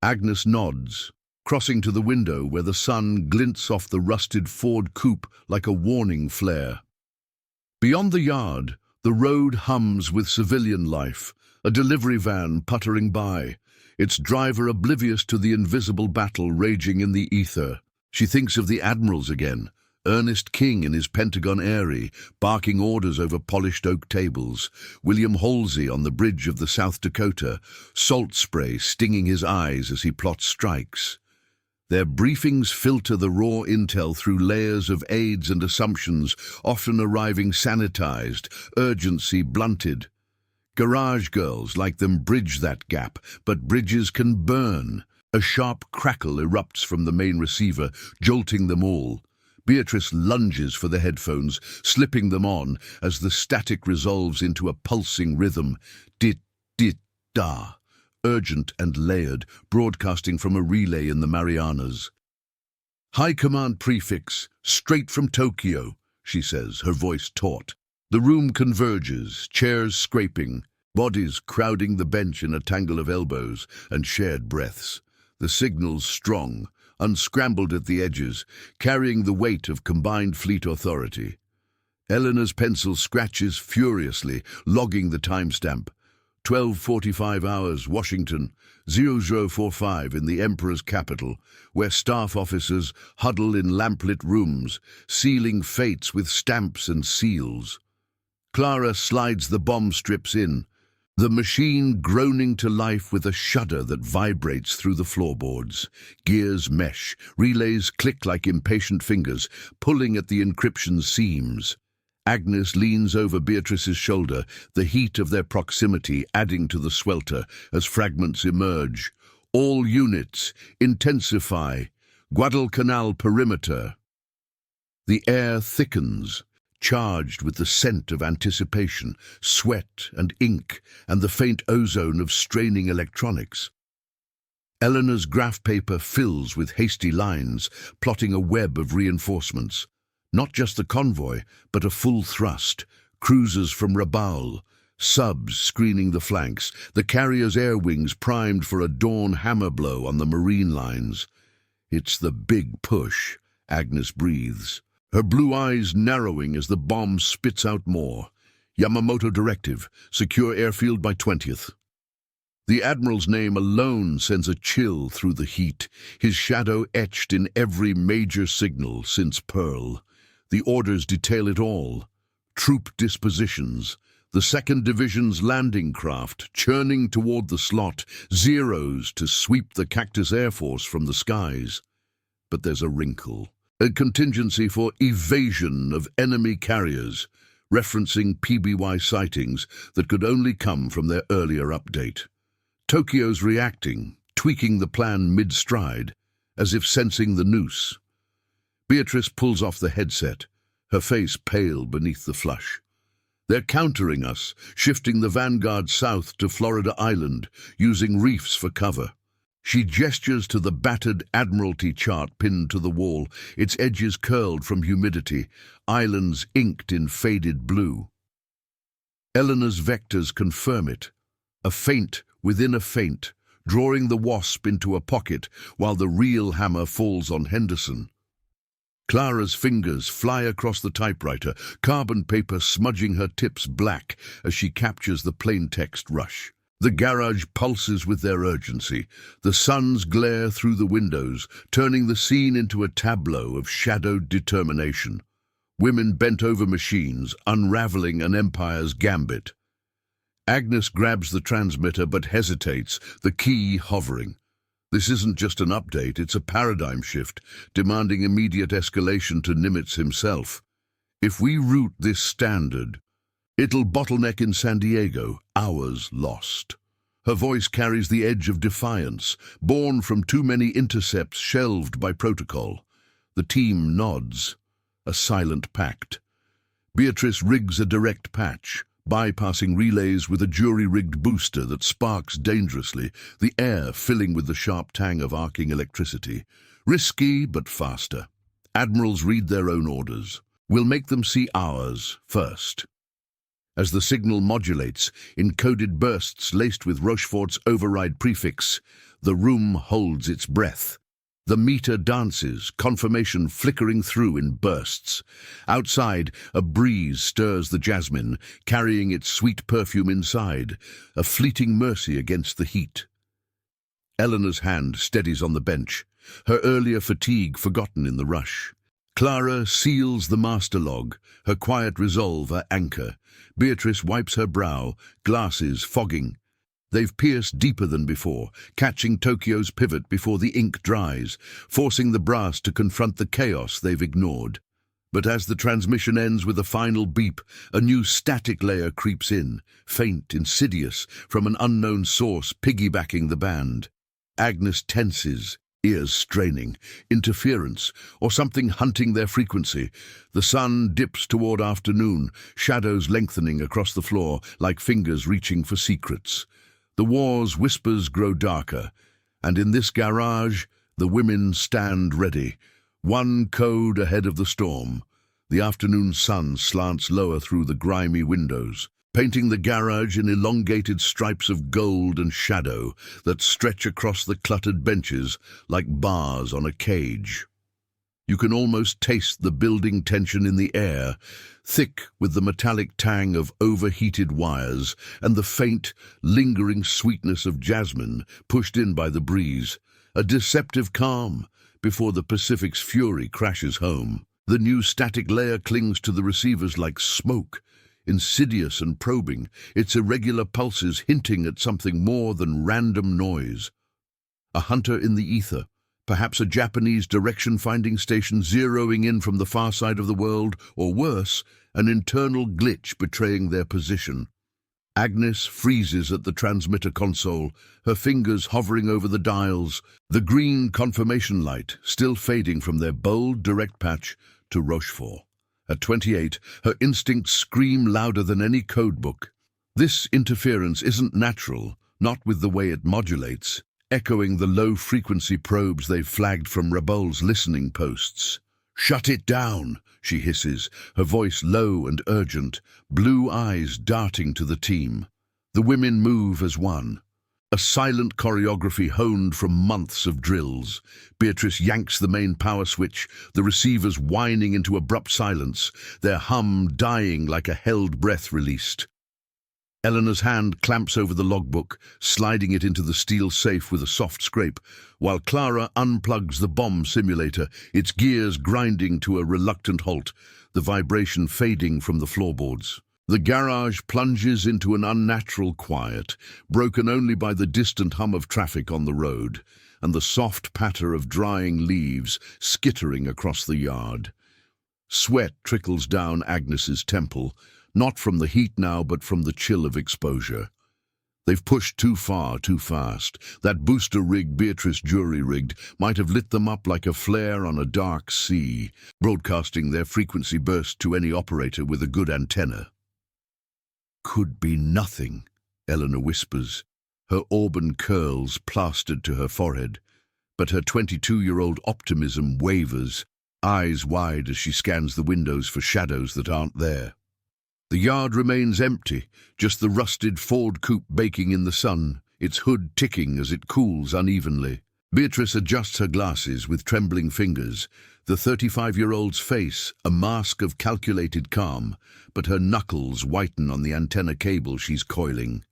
Agnes nods, crossing to the window where the sun glints off the rusted Ford coupe like a warning flare. Beyond the yard, the road hums with civilian life, a delivery van puttering by, its driver oblivious to the invisible battle raging in the ether. She thinks of the Admirals again, Ernest King in his Pentagon Airy, barking orders over polished oak tables, William Halsey on the bridge of the South Dakota, salt spray stinging his eyes as he plots strikes. Their briefings filter the raw intel through layers of aids and assumptions, often arriving sanitized, urgency blunted. Garage girls like them bridge that gap, but bridges can burn. A sharp crackle erupts from the main receiver, jolting them all. Beatrice lunges for the headphones, slipping them on as the static resolves into a pulsing rhythm. Dit, dit, da. Urgent and layered, broadcasting from a relay in the Marianas. "High Command prefix, straight from Tokyo," she says, her voice taut. The room converges, chairs scraping, bodies crowding the bench in a tangle of elbows and shared breaths. The signal's strong, unscrambled at the edges, carrying the weight of combined fleet authority. Eleanor's pencil scratches furiously, logging the timestamp. 12:45 hours, Washington, 0045 in the Emperor's capital, where staff officers huddle in lamplit rooms, sealing fates with stamps and seals. Clara slides the bomb strips in, the machine groaning to life with a shudder that vibrates through the floorboards. Gears mesh, relays click like impatient fingers, pulling at the encryption seams. Agnes leans over Beatrice's shoulder, the heat of their proximity adding to the swelter as fragments emerge. "All units, intensify. Guadalcanal perimeter." The air thickens, charged with the scent of anticipation, sweat and ink, and the faint ozone of straining electronics. Eleanor's graph paper fills with hasty lines, plotting a web of reinforcements. Not just the convoy, but a full thrust. Cruisers from Rabaul, subs screening the flanks, the carrier's air wings primed for a dawn hammer blow on the marine lines. It's the big push, Agnes breathes, her blue eyes narrowing as the bomb spits out more. Yamamoto directive, secure airfield by 20th. The Admiral's name alone sends a chill through the heat, his shadow etched in every major signal since Pearl. The orders detail it all. Troop dispositions, the 2nd Division's landing craft churning toward the slot, zeros to sweep the Cactus Air Force from the skies. But there's a wrinkle, a contingency for evasion of enemy carriers, referencing PBY sightings that could only come from their earlier update. Tokyo's reacting, tweaking the plan mid-stride, as if sensing the noose. Beatrice pulls off the headset, her face pale beneath the flush. They're countering us, shifting the vanguard south to Florida Island, using reefs for cover. She gestures to the battered Admiralty chart pinned to the wall, its edges curled from humidity, islands inked in faded blue. Eleanor's vectors confirm it, a feint within a feint, drawing the Wasp into a pocket while the real hammer falls on Henderson. Clara's fingers fly across the typewriter, carbon paper smudging her tips black as she captures the plaintext rush. The garage pulses with their urgency. The suns glare through the windows, turning the scene into a tableau of shadowed determination. Women bent over machines, unraveling an empire's gambit. Agnes grabs the transmitter but hesitates, the key hovering. This isn't just an update, it's a paradigm shift, demanding immediate escalation to Nimitz himself. If we route this standard, it'll bottleneck in San Diego, hours lost. Her voice carries the edge of defiance, born from too many intercepts shelved by protocol. The team nods, a silent pact. Beatrice rigs a direct patch, bypassing relays with a jury-rigged booster that sparks dangerously, the air filling with the sharp tang of arcing electricity. Risky, but faster. Admirals read their own orders. We'll make them see ours first. As the signal modulates, in coded bursts laced with Rochefort's override prefix, the room holds its breath. The meter dances, confirmation flickering through in bursts. Outside, a breeze stirs the jasmine, carrying its sweet perfume inside, a fleeting mercy against the heat. Eleanor's hand steadies on the bench, her earlier fatigue forgotten in the rush. Clara seals the master log, her quiet resolve her anchor. Beatrice wipes her brow, glasses fogging. They've pierced deeper than before, catching Tokyo's pivot before the ink dries, forcing the brass to confront the chaos they've ignored. But as the transmission ends with a final beep, a new static layer creeps in, faint, insidious, from an unknown source piggybacking the band. Agnes tenses, ears straining, interference, or something hunting their frequency. The sun dips toward afternoon, shadows lengthening across the floor like fingers reaching for secrets. The war's whispers grow darker, and in this garage, the women stand ready, one code ahead of the storm. The afternoon sun slants lower through the grimy windows, painting the garage in elongated stripes of gold and shadow that stretch across the cluttered benches like bars on a cage. You can almost taste the building tension in the air, thick with the metallic tang of overheated wires and the faint, lingering sweetness of jasmine pushed in by the breeze, a deceptive calm before the Pacific's fury crashes home. The new static layer clings to the receivers like smoke, insidious and probing, its irregular pulses hinting at something more than random noise. A hunter in the ether, perhaps a Japanese direction-finding station zeroing in from the far side of the world, or worse, an internal glitch betraying their position. Agnes freezes at the transmitter console, her fingers hovering over the dials, the green confirmation light still fading from their bold direct patch to Rochefort. At 28, her instincts scream louder than any codebook. This interference isn't natural, not with the way it modulates. echoing the low-frequency probes they've flagged from Rabol's listening posts. "Shut it down," she hisses, her voice low and urgent, blue eyes darting to the team. The women move as one. A silent choreography honed from months of drills. Beatrice yanks the main power switch, the receivers whining into abrupt silence, their hum dying like a held breath released. Eleanor's hand clamps over the logbook, sliding it into the steel safe with a soft scrape, while Clara unplugs the bomb simulator, its gears grinding to a reluctant halt, the vibration fading from the floorboards. The garage plunges into an unnatural quiet, broken only by the distant hum of traffic on the road, and the soft patter of drying leaves skittering across the yard. Sweat trickles down Agnes's temple, not from the heat now, but from the chill of exposure. They've pushed too far, too fast. That booster rig Beatrice jury-rigged might have lit them up like a flare on a dark sea, broadcasting their frequency burst to any operator with a good antenna. "Could be nothing," Eleanor whispers, her auburn curls plastered to her forehead, but her 22-year-old optimism wavers, eyes wide as she scans the windows for shadows that aren't there. The yard remains empty, just the rusted Ford coupe baking in the sun, its hood ticking as it cools unevenly. Beatrice adjusts her glasses with trembling fingers, the 35-year-old's face a mask of calculated calm, but her knuckles whiten on the antenna cable she's coiling.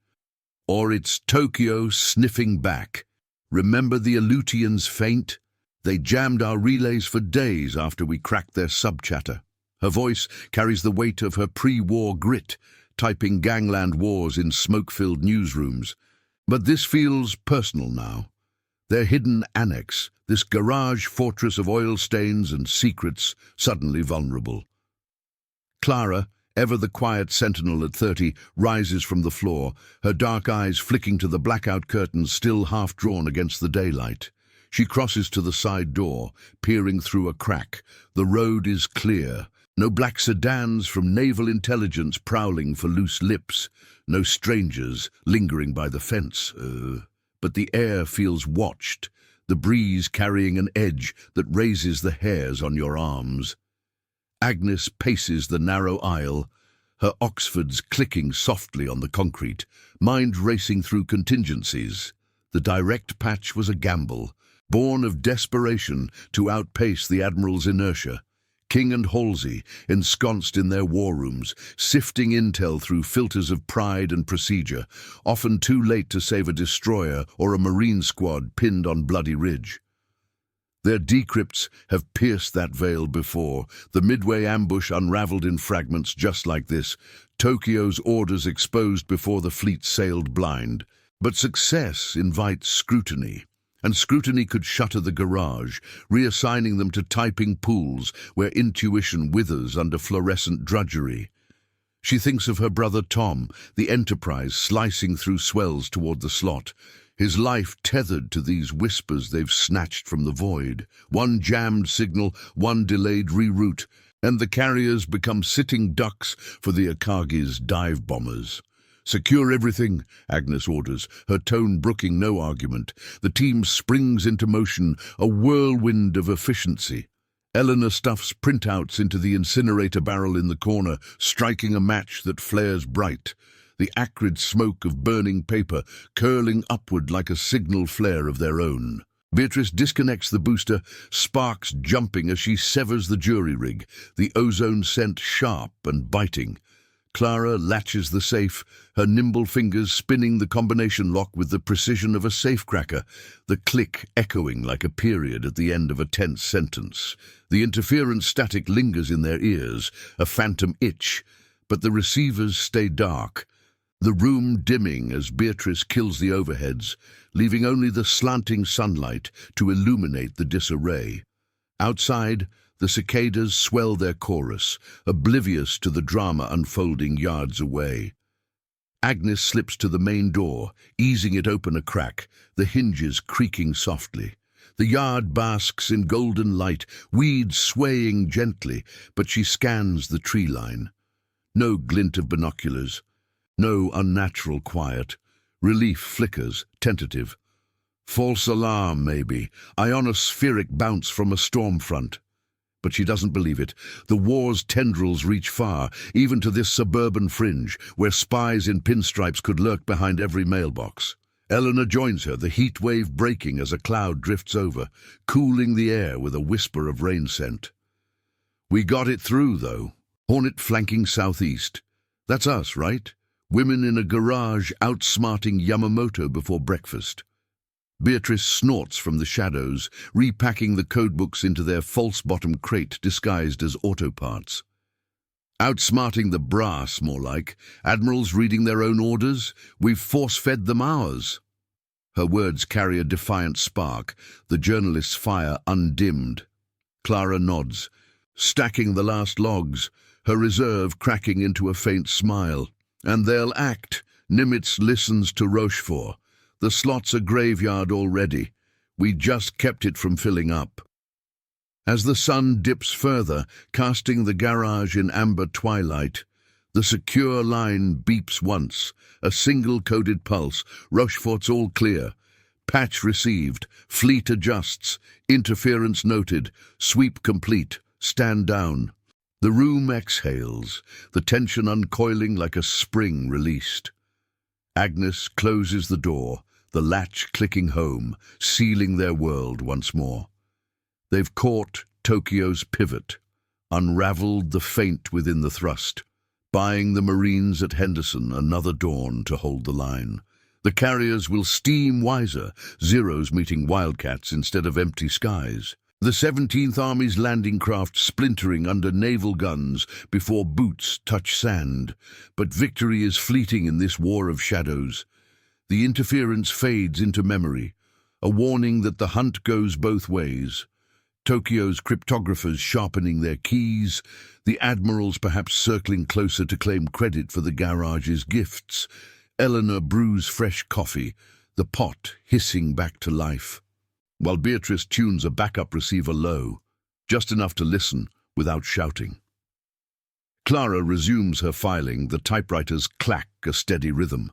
Or it's Tokyo sniffing back. "Remember the Aleutians' feint? They jammed our relays for days after we cracked their sub-chatter." Her voice carries the weight of her pre-war grit, typing gangland wars in smoke-filled newsrooms. But this feels personal now. Their hidden annex, this garage fortress of oil stains and secrets, suddenly vulnerable. Clara, ever the quiet sentinel at 30, rises from the floor, her dark eyes flicking to the blackout curtains still half-drawn against the daylight. She crosses to the side door, peering through a crack. The road is clear. No black sedans from naval intelligence prowling for loose lips. No strangers lingering by the fence. But the air feels watched, the breeze carrying an edge that raises the hairs on your arms. Agnes paces the narrow aisle, her Oxfords clicking softly on the concrete, mind racing through contingencies. The direct patch was a gamble, born of desperation to outpace the Admirals' inertia. King and Halsey, ensconced in their war rooms, sifting intel through filters of pride and procedure, often too late to save a destroyer or a Marine squad pinned on Bloody Ridge. Their decrypts have pierced that veil before, the Midway ambush unraveled in fragments just like this, Tokyo's orders exposed before the fleet sailed blind. But success invites scrutiny. And scrutiny could shutter the garage, reassigning them to typing pools where intuition withers under fluorescent drudgery. She thinks of her brother Tom, the Enterprise slicing through swells toward the slot, his life tethered to these whispers they've snatched from the void. One jammed signal, one delayed reroute, and the carriers become sitting ducks for the Akagi's dive bombers. "Secure everything," Agnes orders, her tone brooking no argument. The team springs into motion, a whirlwind of efficiency. Eleanor stuffs printouts into the incinerator barrel in the corner, striking a match that flares bright. The acrid smoke of burning paper curling upward like a signal flare of their own. Beatrice disconnects the booster, sparks jumping as she severs the jury rig, the ozone scent sharp and biting. Clara latches the safe, her nimble fingers spinning the combination lock with the precision of a safecracker, the click echoing like a period at the end of a tense sentence. The interference static lingers in their ears, a phantom itch, but the receivers stay dark, the room dimming as Beatrice kills the overheads, leaving only the slanting sunlight to illuminate the disarray. Outside, the cicadas swell their chorus, oblivious to the drama unfolding yards away. Agnes slips to the main door, easing it open a crack, the hinges creaking softly. The yard basks in golden light, weeds swaying gently, but she scans the tree line. No glint of binoculars, no unnatural quiet. Relief flickers, tentative. False alarm, maybe. Ionospheric bounce from a storm front. But she doesn't believe it. The war's tendrils reach far, even to this suburban fringe, where spies in pinstripes could lurk behind every mailbox. Eleanor joins her, the heat wave breaking as a cloud drifts over, cooling the air with a whisper of rain scent. We got it through, though. Hornet flanking southeast. That's us, right? Women in a garage outsmarting Yamamoto before breakfast. Beatrice snorts from the shadows, repacking the codebooks into their false-bottom crate disguised as auto parts. Outsmarting the brass, more like. Admirals reading their own orders. We've force-fed them ours. Her words carry a defiant spark, the journalist's fire undimmed. Clara nods, stacking the last logs, her reserve cracking into a faint smile. And they'll act. Nimitz listens to Rochefort. The slot's a graveyard already. We just kept it from filling up. As the sun dips further, casting the garage in amber twilight, the secure line beeps once, a single coded pulse. Rochefort's all clear. Patch received. Fleet adjusts. Interference noted. Sweep complete. Stand down. The room exhales, the tension uncoiling like a spring released. Agnes closes the door, the latch clicking home, sealing their world once more. They've caught Tokyo's pivot, unraveled the feint within the thrust, buying the Marines at Henderson another dawn to hold the line. The carriers will steam wiser, Zeros meeting Wildcats instead of empty skies. The 17th Army's landing craft splintering under naval guns before boots touch sand. But victory is fleeting in this war of shadows. The interference fades into memory, a warning that the hunt goes both ways. Tokyo's cryptographers sharpening their keys, the admirals perhaps circling closer to claim credit for the garage's gifts. Eleanor brews fresh coffee, the pot hissing back to life, while Beatrice tunes a backup receiver low, just enough to listen without shouting. Clara resumes her filing, the typewriters clack a steady rhythm.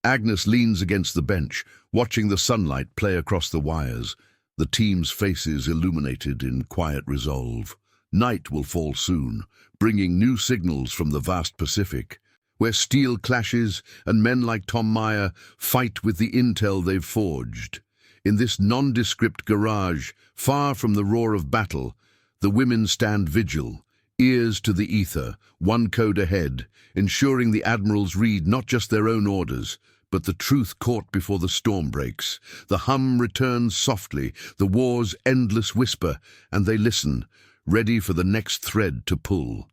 Agnes leans against the bench, watching the sunlight play across the wires, the team's faces illuminated in quiet resolve. Night will fall soon, bringing new signals from the vast Pacific, where steel clashes and men like Tom Meyer fight with the intel they've forged. In this nondescript garage, far from the roar of battle, the women stand vigil, ears to the ether, one code ahead, ensuring the admirals read not just their own orders, but the truth caught before the storm breaks. The hum returns softly, the war's endless whisper, and they listen, ready for the next thread to pull.